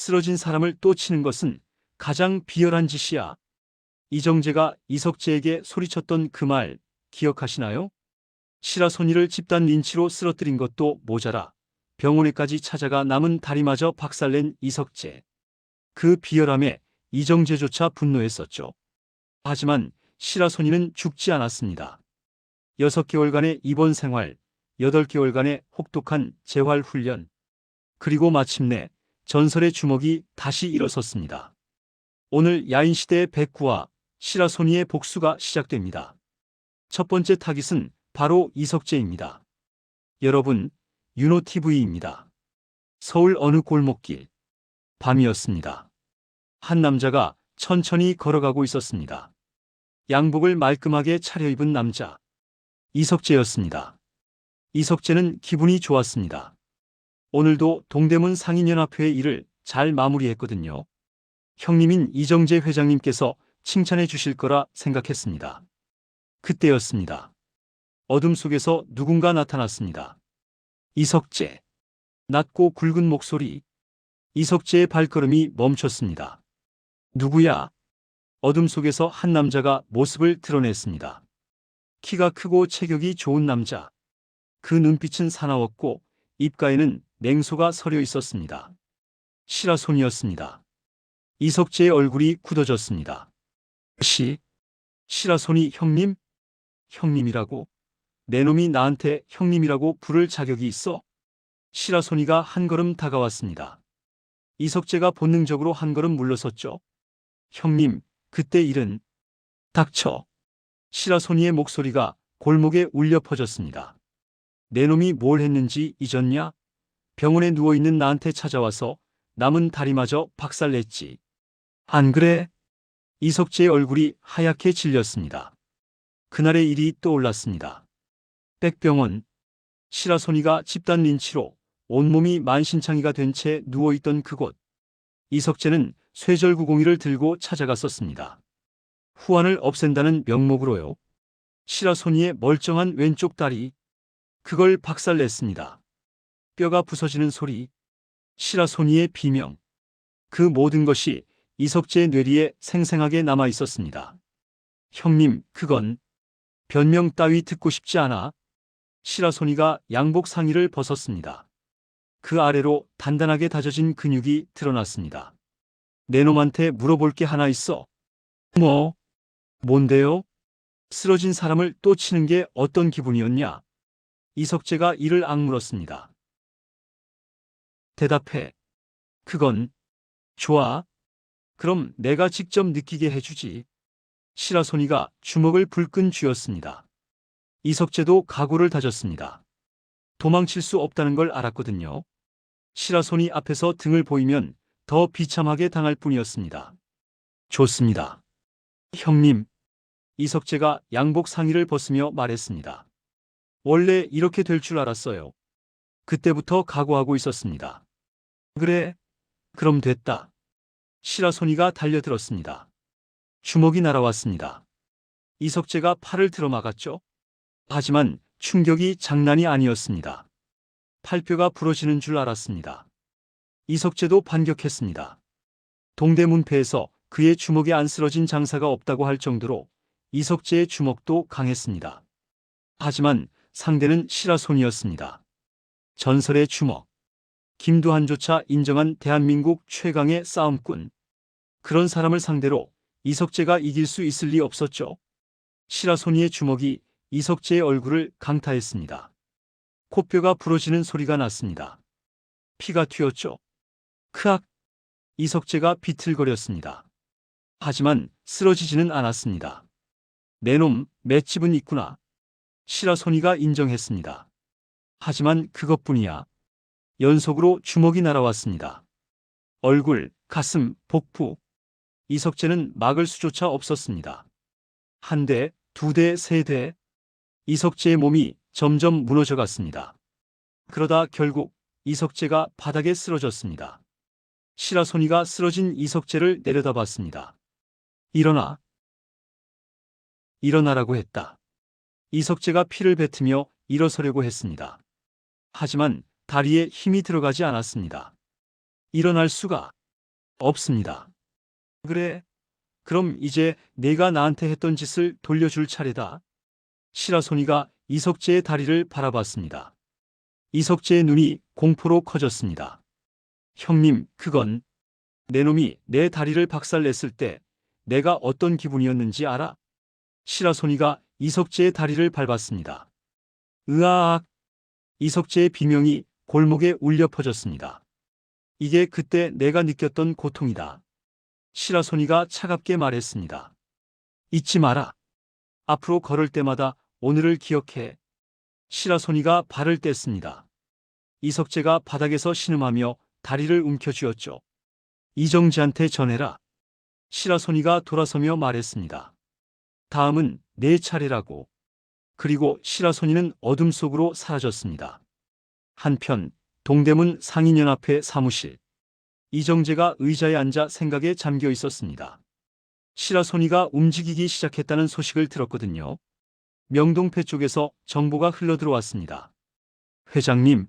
쓰러진 사람을 또 치는 것은 가장 비열한 짓이야. 이정재가 이석재에게 소리쳤던 그 말 기억하시나요? 시라소니를 집단 린치로 쓰러뜨린 것도 모자라 병원에까지 찾아가 남은 다리마저 박살낸 이석재. 그 비열함에 이정재조차 분노했었죠. 하지만 시라소니는 죽지 않았습니다. 6개월간의 입원 생활, 8개월간의 혹독한 재활 훈련, 그리고 마침내 전설의 주먹이 다시 일어섰습니다. 오늘 야인시대의 백구와 시라소니의 복수가 시작됩니다. 첫 번째 타깃은 바로 이석재입니다. 여러분, 윤호TV입니다. 서울 어느 골목길. 밤이었습니다. 한 남자가 천천히 걸어가고 있었습니다. 양복을 말끔하게 차려입은 남자. 이석재였습니다. 이석재는 기분이 좋았습니다. 오늘도 동대문 상인연합회의 일을 잘 마무리했거든요. 형님인 이정재 회장님께서 칭찬해 주실 거라 생각했습니다. 그때였습니다. 어둠 속에서 누군가 나타났습니다. 이석재. 낮고 굵은 목소리. 이석재의 발걸음이 멈췄습니다. 누구야? 어둠 속에서 한 남자가 모습을 드러냈습니다. 키가 크고 체격이 좋은 남자. 그 눈빛은 사나웠고 입가에는 냉소가 서려 있었습니다. 시라소니였습니다. 이석재의 얼굴이 굳어졌습니다. 시라소니 형님? 형님이라고? 내 놈이 나한테 형님이라고 부를 자격이 있어? 시라소니가 한 걸음 다가왔습니다. 이석재가 본능적으로 한 걸음 물러섰죠. 형님, 그때 일은... 닥쳐. 시라소니의 목소리가 골목에 울려 퍼졌습니다. 내 놈이 뭘 했는지 잊었냐? 병원에 누워있는 나한테 찾아와서 남은 다리마저 박살냈지. 안 그래? 이석재의 얼굴이 하얗게 질렸습니다. 그날의 일이 떠올랐습니다. 백병원. 시라소니가 집단 린치로 온몸이 만신창이가 된 채 누워있던 그곳. 이석재는 쇠절구공이를 들고 찾아갔었습니다. 후환을 없앤다는 명목으로요. 시라소니의 멀쩡한 왼쪽 다리. 그걸 박살냈습니다. 뼈가 부서지는 소리. 시라소니의 비명. 그 모든 것이 이석재의 뇌리에 생생하게 남아 있었습니다. 형님, 그건... 변명 따위 듣고 싶지 않아. 시라소니가 양복 상의를 벗었습니다. 그 아래로 단단하게 다져진 근육이 드러났습니다. 내 놈한테 물어볼 게 하나 있어. 뭐? 뭔데요? 쓰러진 사람을 또 치는 게 어떤 기분이었냐? 이석재가 이를 악물었습니다. 대답해. 그건... 좋아. 그럼 내가 직접 느끼게 해주지. 시라소니가 주먹을 불끈 쥐었습니다. 이석재도 각오를 다졌습니다. 도망칠 수 없다는 걸 알았거든요. 시라소니 앞에서 등을 보이면 더 비참하게 당할 뿐이었습니다. 좋습니다. 형님. 이석재가 양복 상의를 벗으며 말했습니다. 원래 이렇게 될 줄 알았어요. 그때부터 각오하고 있었습니다. 그래? 그럼 됐다. 시라소니가 달려들었습니다. 주먹이 날아왔습니다. 이석재가 팔을 들어막았죠. 하지만 충격이 장난이 아니었습니다. 팔뼈가 부러지는 줄 알았습니다. 이석재도 반격했습니다. 동대문패에서 그의 주먹에 안 쓰러진 장사가 없다고 할 정도로 이석재의 주먹도 강했습니다. 하지만 상대는 시라소니였습니다. 전설의 주먹. 김두한조차 인정한 대한민국 최강의 싸움꾼. 그런 사람을 상대로 이석재가 이길 수 있을 리 없었죠. 시라소니의 주먹이 이석재의 얼굴을 강타했습니다. 코뼈가 부러지는 소리가 났습니다. 피가 튀었죠. 크악! 이석재가 비틀거렸습니다. 하지만 쓰러지지는 않았습니다. 내 놈, 맷집은 있구나. 시라소니가 인정했습니다. 하지만 그것뿐이야. 연속으로 주먹이 날아왔습니다. 얼굴, 가슴, 복부. 이석재는 막을 수조차 없었습니다. 한 대, 두 대, 세 대. 이석재의 몸이 점점 무너져 갔습니다. 그러다 결국 이석재가 바닥에 쓰러졌습니다. 시라소니가 쓰러진 이석재를 내려다봤습니다. 일어나. 일어나라고 했다. 이석재가 피를 뱉으며 일어서려고 했습니다. 하지만 다리에 힘이 들어가지 않았습니다. 일어날 수가. 없습니다. 그래, 그럼 이제 내가 나한테 했던 짓을 돌려줄 차례다. 시라소니가 이석재의 다리를 바라봤습니다. 이석재의 눈이 공포로 커졌습니다. 형님, 그건 내 놈이 내 다리를 박살냈을 때 내가 어떤 기분이었는지 알아? 시라소니가 이석재의 다리를 밟았습니다. 으아악! 이석재의 비명이 골목에 울려 퍼졌습니다. 이게 그때 내가 느꼈던 고통이다. 시라소니가 차갑게 말했습니다. 잊지 마라. 앞으로 걸을 때마다 오늘을 기억해. 시라소니가 발을 뗐습니다. 이석재가 바닥에서 신음하며 다리를 움켜쥐었죠. 이정재한테 전해라. 시라소니가 돌아서며 말했습니다. 다음은 내 차례라고. 그리고 시라소니는 어둠 속으로 사라졌습니다. 한편 동대문 상인연합회 사무실. 이정재가 의자에 앉아 생각에 잠겨 있었습니다. 시라소니가 움직이기 시작했다는 소식을 들었거든요. 명동패 쪽에서 정보가 흘러들어왔습니다. 회장님,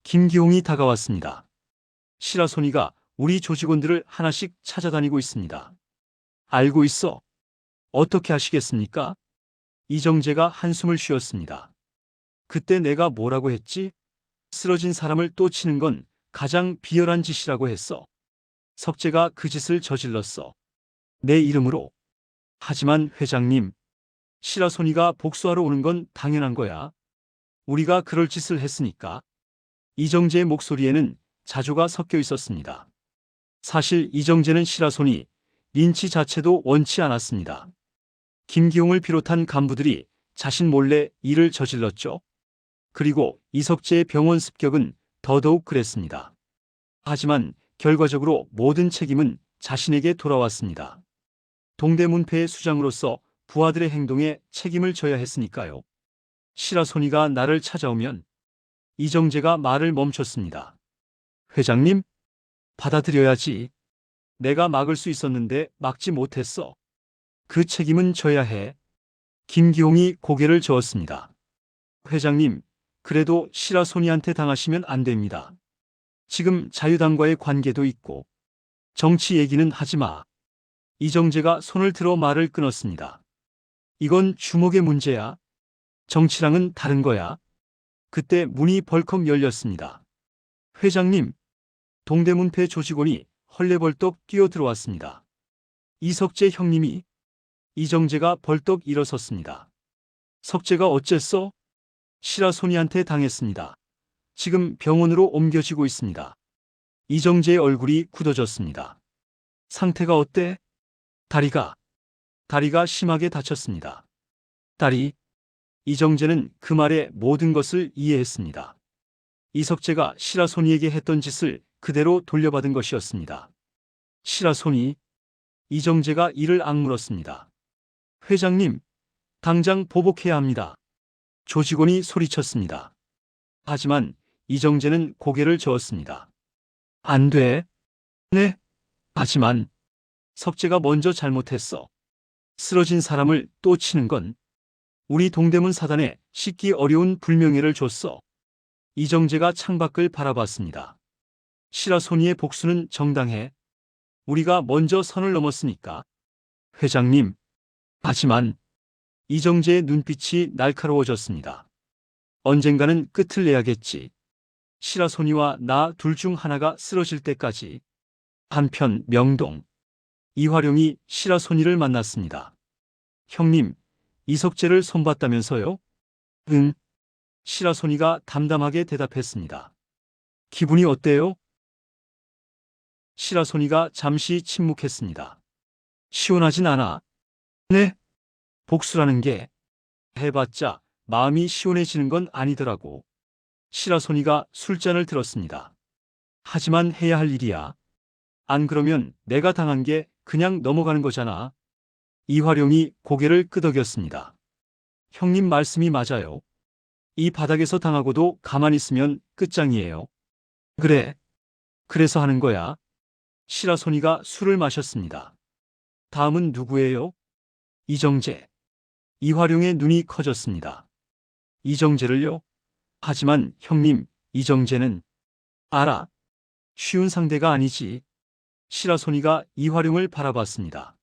김기홍이 다가왔습니다. 시라소니가 우리 조직원들을 하나씩 찾아다니고 있습니다. 알고 있어. 어떻게 하시겠습니까? 이정재가 한숨을 쉬었습니다. 그때 내가 뭐라고 했지? 쓰러진 사람을 또 치는 건 가장 비열한 짓이라고 했어. 석재가 그 짓을 저질렀어. 내 이름으로. 하지만 회장님, 시라소니가 복수하러 오는 건 당연한 거야. 우리가 그럴 짓을 했으니까. 이정재의 목소리에는 자조가 섞여 있었습니다. 사실 이정재는 시라소니, 린치 자체도 원치 않았습니다. 김기홍을 비롯한 간부들이 자신 몰래 일을 저질렀죠. 그리고 이석재의 병원 습격은 더더욱 그랬습니다. 하지만 결과적으로 모든 책임은 자신에게 돌아왔습니다. 동대문패의 수장으로서 부하들의 행동에 책임을 져야 했으니까요. 시라소니가 나를 찾아오면 이정재가 말을 멈췄습니다. 회장님, 받아들여야지. 내가 막을 수 있었는데 막지 못했어. 그 책임은 져야 해. 김기홍이 고개를 저었습니다. 회장님, 그래도 시라소니한테 당하시면 안 됩니다. 지금 자유당과의 관계도 있고 정치 얘기는 하지 마. 이정재가 손을 들어 말을 끊었습니다. 이건 주목의 문제야. 정치랑은 다른 거야. 그때 문이 벌컥 열렸습니다. 회장님, 동대문패 조직원이 헐레벌떡 뛰어들어왔습니다. 이석재 형님이. 이정재가 벌떡 일어섰습니다. 석재가 어쨌어? 시라소니한테 당했습니다. 지금 병원으로 옮겨지고 있습니다. 이정재의 얼굴이 굳어졌습니다. 상태가 어때? 다리가 심하게 다쳤습니다. 다리. 이정재는 그 말에 모든 것을 이해했습니다. 이석재가 시라소니에게 했던 짓을 그대로 돌려받은 것이었습니다. 시라소니. 이정재가 이를 악물었습니다. 회장님, 당장 보복해야 합니다. 조직원이 소리쳤습니다. 하지만 이정재는 고개를 저었습니다. 안 돼. 네. 하지만 석재가 먼저 잘못했어. 쓰러진 사람을 또 치는 건 우리 동대문 사단에 씻기 어려운 불명예를 줬어. 이정재가 창밖을 바라봤습니다. 시라소니의 복수는 정당해. 우리가 먼저 선을 넘었으니까. 회장님. 하지만 이정재의 눈빛이 날카로워졌습니다. 언젠가는 끝을 내야겠지. 시라소니와 나 둘 중 하나가 쓰러질 때까지. 한편 명동. 이화룡이 시라소니를 만났습니다. 형님, 이석재를 손봤다면서요? 응. 시라소니가 담담하게 대답했습니다. 기분이 어때요? 시라소니가 잠시 침묵했습니다. 시원하진 않아. 네? 복수라는 게 해봤자 마음이 시원해지는 건 아니더라고. 시라소니가 술잔을 들었습니다. 하지만 해야 할 일이야. 안 그러면 내가 당한 게 그냥 넘어가는 거잖아. 이화룡이 고개를 끄덕였습니다. 형님 말씀이 맞아요. 이 바닥에서 당하고도 가만히 있으면 끝장이에요. 그래. 그래서 하는 거야. 시라소니가 술을 마셨습니다. 다음은 누구예요? 이정재. 이화룡의 눈이 커졌습니다. 이정재를요? 하지만 형님, 이정재는 알아. 쉬운 상대가 아니지. 시라소니가 이화룡을 바라봤습니다.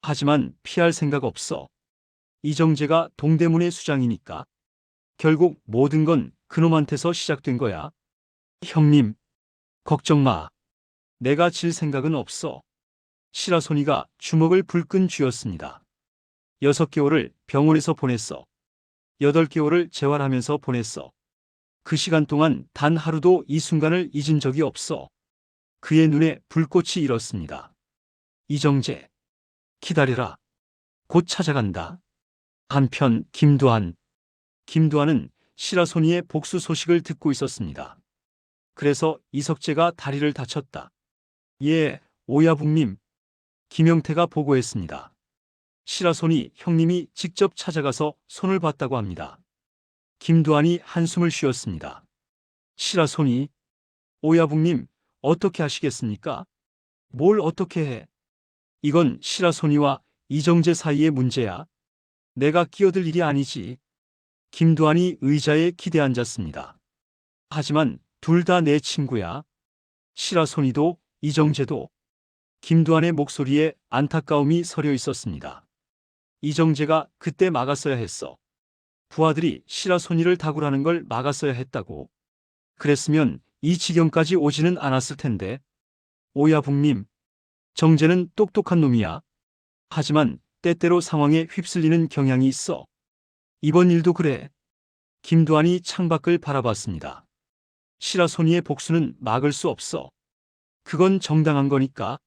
하지만 피할 생각 없어. 이정재가 동대문의 수장이니까. 결국 모든 건 그놈한테서 시작된 거야. 형님, 걱정 마. 내가 질 생각은 없어. 시라소니가 주먹을 불끈 쥐었습니다. 6개월을 병원에서 보냈어. 8개월을 재활하면서 보냈어. 그 시간 동안 단 하루도 이 순간을 잊은 적이 없어. 그의 눈에 불꽃이 일었습니다. 이정재, 기다려라. 곧 찾아간다. 한편 김두한은 시라소니의 복수 소식을 듣고 있었습니다. 그래서 이석재가 다리를 다쳤다. 예, 오야붕님. 김영태가 보고했습니다. 시라소니 형님이 직접 찾아가서 손을 봤다고 합니다. 김두한이 한숨을 쉬었습니다. 시라소니, 오야붕님, 어떻게 하시겠습니까? 뭘 어떻게 해? 이건 시라소니와 이정재 사이의 문제야. 내가 끼어들 일이 아니지. 김두한이 의자에 기대앉았습니다. 하지만 둘 다 내 친구야. 시라소니도 이정재도. 김두한의 목소리에 안타까움이 서려 있었습니다. 이정재가 그때 막았어야 했어. 부하들이 시라소니를 다굴하는 걸 막았어야 했다고. 그랬으면 이 지경까지 오지는 않았을 텐데. 오야붕님, 정재는 똑똑한 놈이야. 하지만 때때로 상황에 휩쓸리는 경향이 있어. 이번 일도 그래. 김두한이 창밖을 바라봤습니다. 시라소니의 복수는 막을 수 없어. 그건 정당한 거니까.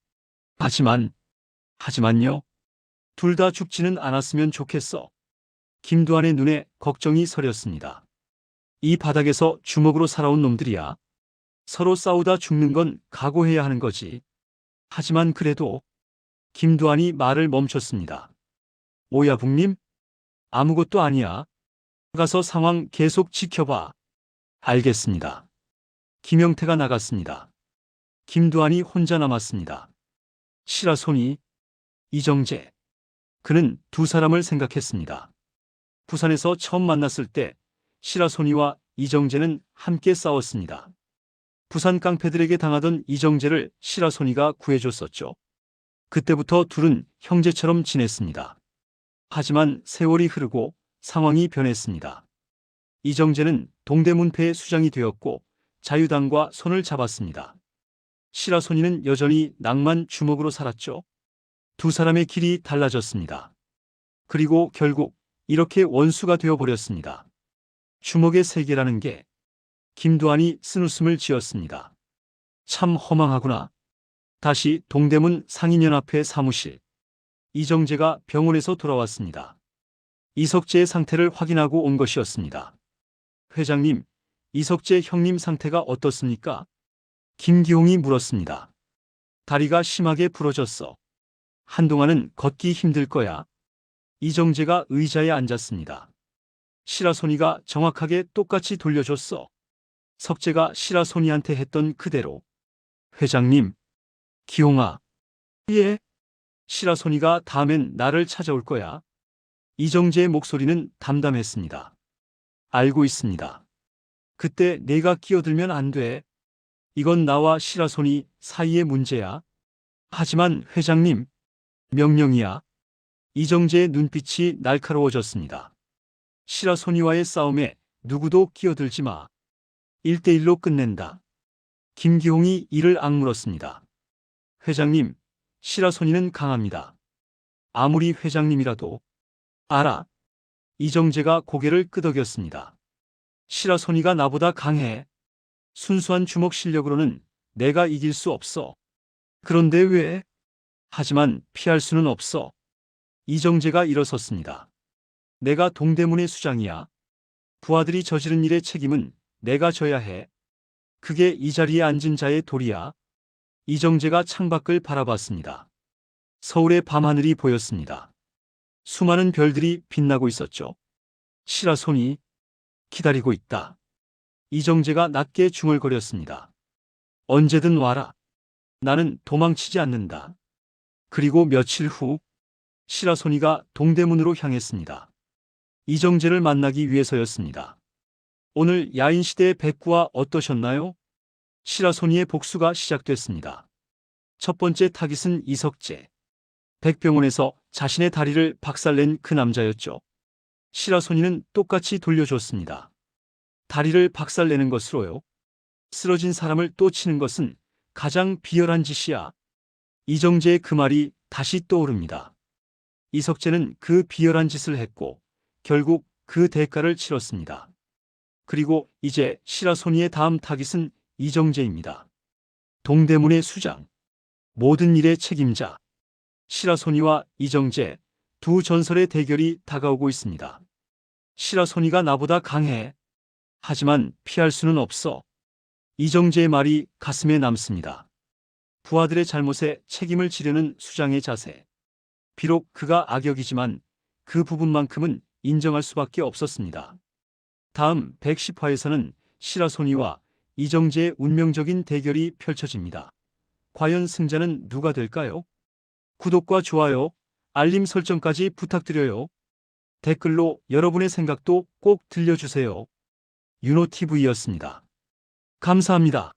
하지만요. 둘 다 죽지는 않았으면 좋겠어. 김두한의 눈에 걱정이 서렸습니다. 이 바닥에서 주먹으로 살아온 놈들이야. 서로 싸우다 죽는 건 각오해야 하는 거지. 하지만 그래도 김두한이 말을 멈췄습니다. 오야붕님? 아무것도 아니야. 가서 상황 계속 지켜봐. 알겠습니다. 김영태가 나갔습니다. 김두한이 혼자 남았습니다. 시라소니, 이정재. 그는 두 사람을 생각했습니다. 부산에서 처음 만났을 때 시라소니와 이정재는 함께 싸웠습니다. 부산 깡패들에게 당하던 이정재를 시라소니가 구해줬었죠. 그때부터 둘은 형제처럼 지냈습니다. 하지만 세월이 흐르고 상황이 변했습니다. 이정재는 동대문패의 수장이 되었고 자유당과 손을 잡았습니다. 시라소니는 여전히 낭만 주먹으로 살았죠. 두 사람의 길이 달라졌습니다. 그리고 결국 이렇게 원수가 되어버렸습니다. 주먹의 세계라는 게. 김두한이 쓴웃음을 지었습니다. 참 허망하구나. 다시 동대문 상인연합회 사무실. 이정재가 병원에서 돌아왔습니다. 이석재의 상태를 확인하고 온 것이었습니다. 회장님, 이석재 형님 상태가 어떻습니까? 김기홍이 물었습니다. 다리가 심하게 부러졌어. 한동안은 걷기 힘들 거야. 이정재가 의자에 앉았습니다. 시라소니가 정확하게 똑같이 돌려줬어. 석재가 시라소니한테 했던 그대로. 회장님, 기홍아. 예. 시라소니가 다음엔 나를 찾아올 거야. 이정재의 목소리는 담담했습니다. 알고 있습니다. 그때 내가 끼어들면 안 돼. 이건 나와 시라소니 사이의 문제야. 하지만 회장님, 명령이야. 이정재의 눈빛이 날카로워졌습니다. 시라소니와의 싸움에 누구도 끼어들지 마. 1대1로 끝낸다. 김기홍이 이를 악물었습니다. 회장님, 시라소니는 강합니다. 아무리 회장님이라도. 알아. 이정재가 고개를 끄덕였습니다. 시라소니가 나보다 강해. 순수한 주먹 실력으로는 내가 이길 수 없어. 그런데 왜? 하지만 피할 수는 없어. 이정재가 일어섰습니다. 내가 동대문의 수장이야. 부하들이 저지른 일의 책임은 내가 져야 해. 그게 이 자리에 앉은 자의 도리야. 이정재가 창밖을 바라봤습니다. 서울의 밤하늘이 보였습니다. 수많은 별들이 빛나고 있었죠. 시라소니, 기다리고 있다. 이정재가 낮게 중얼거렸습니다. 언제든 와라. 나는 도망치지 않는다. 그리고 며칠 후 시라소니가 동대문으로 향했습니다. 이정재를 만나기 위해서였습니다. 오늘 야인시대의 백구와 어떠셨나요? 시라소니의 복수가 시작됐습니다. 첫 번째 타깃은 이석재. 백병원에서 자신의 다리를 박살낸 그 남자였죠. 시라소니는 똑같이 돌려줬습니다. 다리를 박살내는 것으로요. 쓰러진 사람을 또 치는 것은 가장 비열한 짓이야. 이정재의 그 말이 다시 떠오릅니다. 이석재는 그 비열한 짓을 했고 결국 그 대가를 치렀습니다. 그리고 이제 시라소니의 다음 타깃은 이정재입니다. 동대문의 수장, 모든 일의 책임자. 시라소니와 이정재, 두 전설의 대결이 다가오고 있습니다. 시라소니가 나보다 강해. 하지만 피할 수는 없어. 이정재의 말이 가슴에 남습니다. 부하들의 잘못에 책임을 지려는 수장의 자세. 비록 그가 악역이지만 그 부분만큼은 인정할 수밖에 없었습니다. 다음 110화에서는 시라소니와 이정재의 운명적인 대결이 펼쳐집니다. 과연 승자는 누가 될까요? 구독과 좋아요, 알림 설정까지 부탁드려요. 댓글로 여러분의 생각도 꼭 들려주세요. 윤호TV였습니다. 감사합니다.